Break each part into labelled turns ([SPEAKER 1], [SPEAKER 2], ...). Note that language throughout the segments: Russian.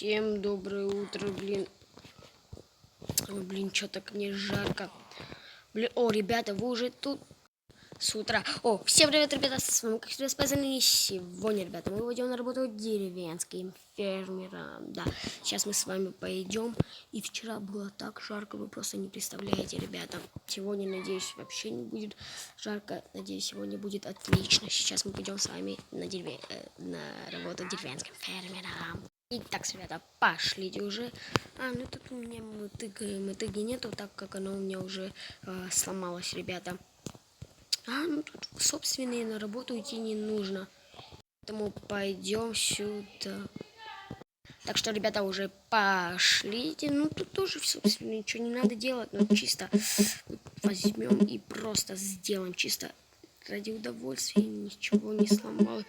[SPEAKER 1] Всем доброе утро, блин. Ой, блин, что так мне жарко. Блин, о, ребята, вы уже тут с утра. О, всем привет, ребята, с вами как всегда Спайзен. Сегодня, ребята, мы идем на работу деревенским фермером. Да, сейчас мы с вами пойдем. И вчера было так жарко, вы просто не представляете, ребята. Сегодня, надеюсь, вообще не будет жарко. Надеюсь, сегодня будет отлично. Сейчас мы пойдем с вами на работу деревенским фермером. Итак, ребята, пошлите уже. Ну тут у меня мотыги нету, так как оно у меня уже сломалось, ребята. Ну тут собственные на работу идти не нужно. Поэтому пойдем сюда. Так что, ребята, уже пошлите. Ну тут тоже, собственно, ничего не надо делать. Но чисто возьмем и просто сделаем. Чисто ради удовольствия, ничего не сломал.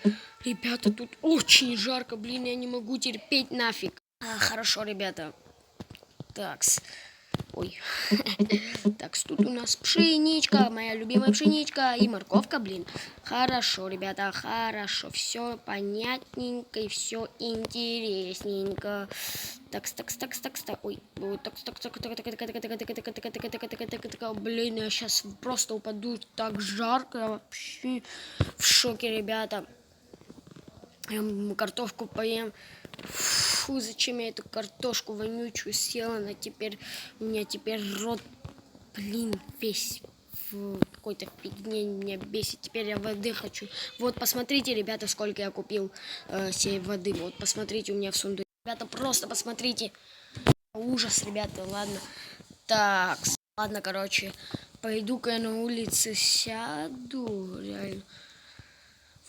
[SPEAKER 1] Ребята, тут очень жарко, блин, я не могу терпеть нафиг. Хорошо, ребята. Такс. Ой. Так, тут у нас пшеничка, моя любимая пшеничка и морковка, блин. Хорошо, ребята, хорошо. Все понятненько и все интересненько. Такс. Ой, блин, я сейчас просто упаду. Так жарко, я вообще в шоке, ребята. Я картошку поем. Фу, зачем я эту картошку вонючую съела? Она теперь, у меня теперь рот, блин, весь в какой-то фигне меня бесит. Теперь я воды хочу. Вот, посмотрите, ребята, сколько я купил сей воды. Вот, посмотрите, у меня в сундуке. Ребята, просто посмотрите. Ужас, ребята, ладно. Так, ладно, короче, пойду-ка я на улице сяду, реально.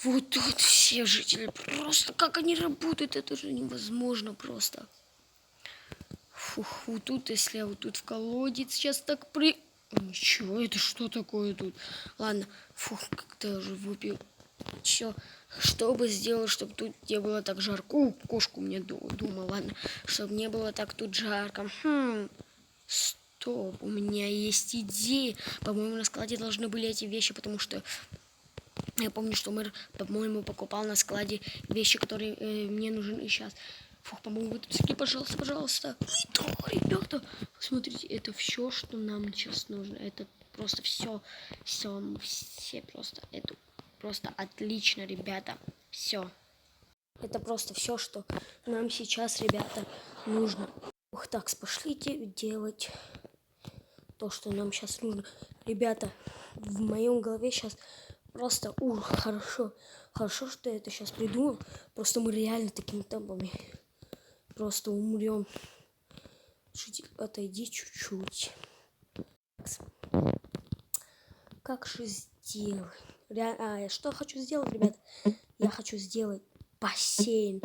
[SPEAKER 1] Вот тут все жители, просто как они работают, это же невозможно просто. Фух, вот тут, если я вот тут в колодец сейчас так Ничего, это что такое тут? Ладно, фух, как-то уже выпил. Все, что бы сделал, чтобы тут не было так жарко? Кошку мне дома, ладно, чтобы не было так тут жарко. Стоп, у меня есть идея. По-моему, на складе должны были эти вещи, потому что я помню, что мэр, по-моему, покупал на складе вещи, которые мне нужны сейчас. Фух, по-моему, вы тут всякие, пожалуйста. Да, ребята, посмотрите, это все, что нам сейчас нужно. Это просто все просто, это просто отлично, ребята. Все. Это просто все, что нам сейчас, ребята, нужно. Ух, так, пошлите делать то, что нам сейчас нужно. Ребята, в моем голове сейчас просто, хорошо, что я это сейчас придумал. Просто мы реально такими темпами просто умрем. Отойди чуть-чуть. Как же сделать? Что я хочу сделать, ребята? Я хочу сделать бассейн.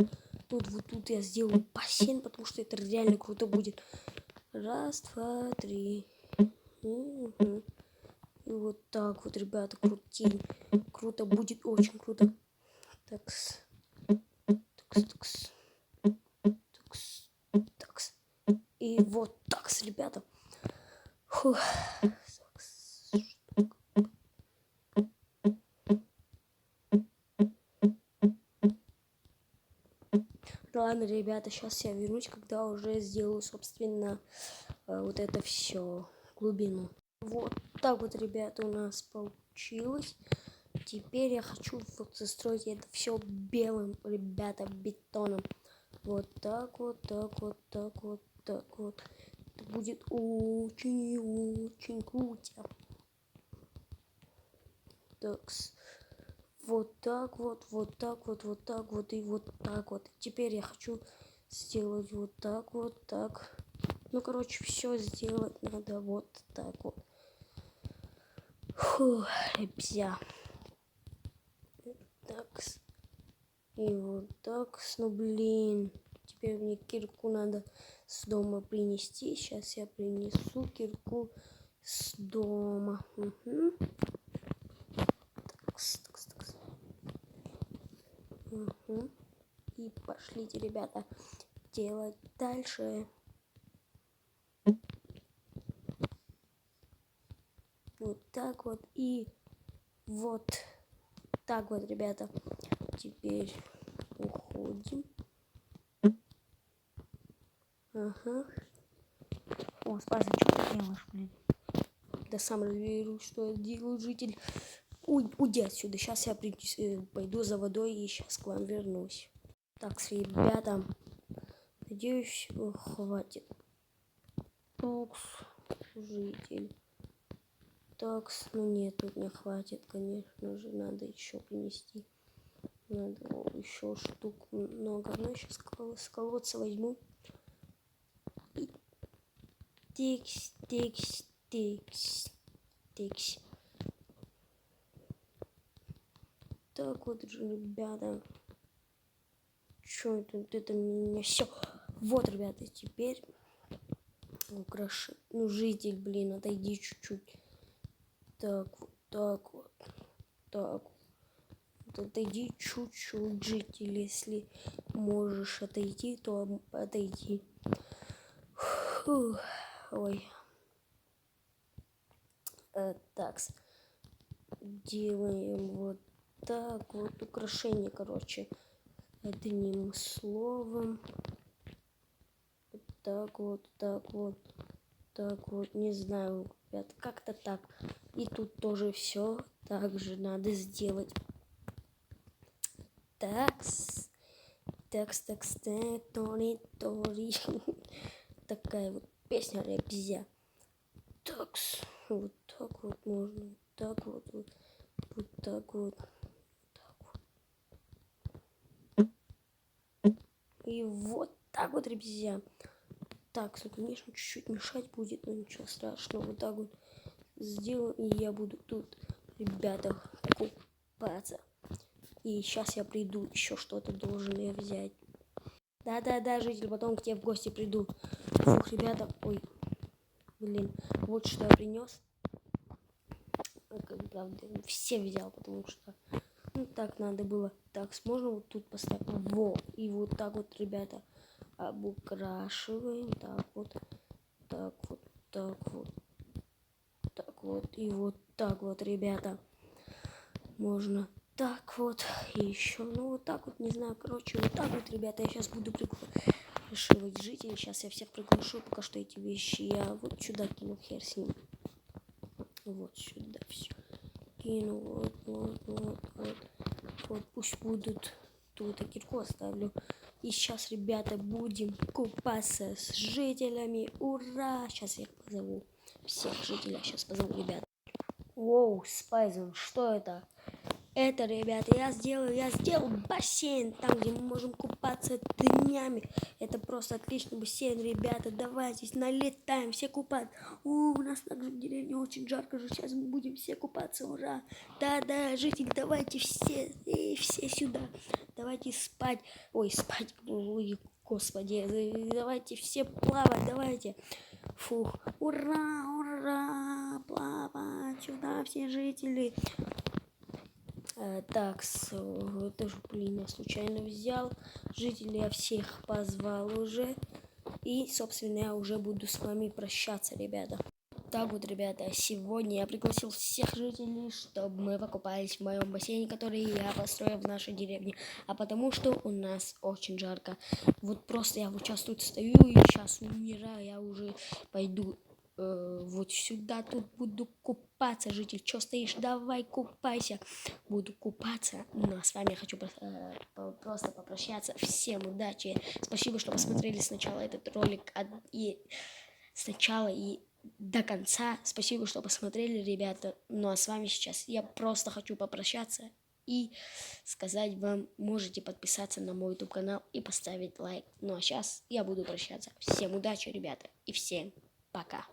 [SPEAKER 1] Вот тут я сделаю бассейн, потому что это реально круто будет. Раз, два, три. И вот так вот, ребята, круто будет, очень круто. Такс. И вот такс, ребята. Фух. Ладно, ребята, сейчас я вернусь, когда уже сделаю, собственно, вот это все, глубину. Вот так вот, ребята, у нас получилось. Теперь я хочу вот застроить это все белым, ребята, бетоном. Вот так вот. Это будет очень круто. Такс. Вот так вот и вот так вот. Теперь я хочу сделать вот так. Ну, короче, все сделать надо вот так вот. Фух, ребзя. Такс. И вот такс. Ну, блин. Теперь мне кирку надо с дома принести. Сейчас я принесу кирку с дома. Такс. И пошлите, ребята, делать дальше. Вот так вот и вот так вот, ребята. Теперь уходим. Ага. О, Спайзен, что ты делаешь, блин? Да сам разберусь, что я делаю, житель. Уйди отсюда. Сейчас я пойду за водой и сейчас к вам вернусь. Так, ребята. Надеюсь, хватит. Такс, житель. Такс, ну нет, тут не хватит, конечно же. Надо еще принести. Надо еще штук много. Ну, сейчас с колодца возьму. И тикс, тикс, тикс, тикс. Так вот, ребята. Что это меня все. Вот, ребята, теперь украши. Ну, житель, блин, отойди чуть-чуть. Так вот, так вот. Так. Вот, отойди чуть-чуть, житель. Если можешь отойти, то отойди. Фух. Ой. Так. Делаем вот так вот. Украшение, короче. Одним словом. Вот так вот, так вот. Так вот, не знаю, ребят, как-то так. И тут тоже все так же надо сделать. Такс. Такс, тори, тори. Такая вот песня нельзя. Такс. Вот так вот можно. Так вот, вот. Вот так вот. Так вот. И вот так вот, ребят. Так, ну, конечно, чуть-чуть мешать будет, но ничего страшного. Вот так вот сделаю, и я буду тут, ребята, купаться. И сейчас я приду, еще что-то должен я взять. Да-да-да, житель, потом к тебе в гости приду. Фух, ребята, ой, блин, вот что я принес. Правда, все взял, потому что, ну, так надо было. Так, можно вот тут поставить? Во, и вот так вот, ребята, обукрашиваем. Так вот, так вот, так вот. Так вот, и вот так вот, ребята. Можно так вот, и еще, ну вот так вот, не знаю, короче, вот так вот, ребята, я сейчас буду приглашивать жителей. Сейчас я всех приглашу, пока что эти вещи я вот сюда кину, хер с ним. Вот сюда все кину, вот, пусть будут, тут и кирку оставлю. И сейчас, ребята, будем купаться с жителями, ура! Сейчас я их позову, всех жителей сейчас позову, ребята. Воу, Спайзен, что это? Это, ребята, я сделал бассейн, там, где мы можем купаться днями. Это просто отличный бассейн, ребята, давайте налетаем, все купать. У нас также в деревне очень жарко же, сейчас мы будем все купаться, ура. Да-да, жители, давайте все сюда, давайте спать. Ой, спать, ой, господи, давайте все плавать, давайте. Фух, ура, ура, плавать сюда все жители. Так, тоже, блин, я случайно взял. Жителей я всех позвал уже. И, собственно, я уже буду с вами прощаться, ребята. Так вот, ребята, сегодня я пригласил всех жителей, чтобы мы покупались в моем бассейне, который я построил в нашей деревне. А потому что у нас очень жарко. Вот просто я вот сейчас тут стою и сейчас умираю. Я уже пойду вот сюда, тут буду купаться, житель. Че стоишь? Давай купайся. Буду купаться. Ну, а с вами я хочу просто попрощаться. Всем удачи. Спасибо, что посмотрели сначала этот ролик и до конца. Спасибо, что посмотрели, ребята. Ну, а с вами сейчас я просто хочу попрощаться и сказать вам, можете подписаться на мой YouTube канал и поставить лайк. Ну, а сейчас я буду прощаться. Всем удачи, ребята, и всем пока.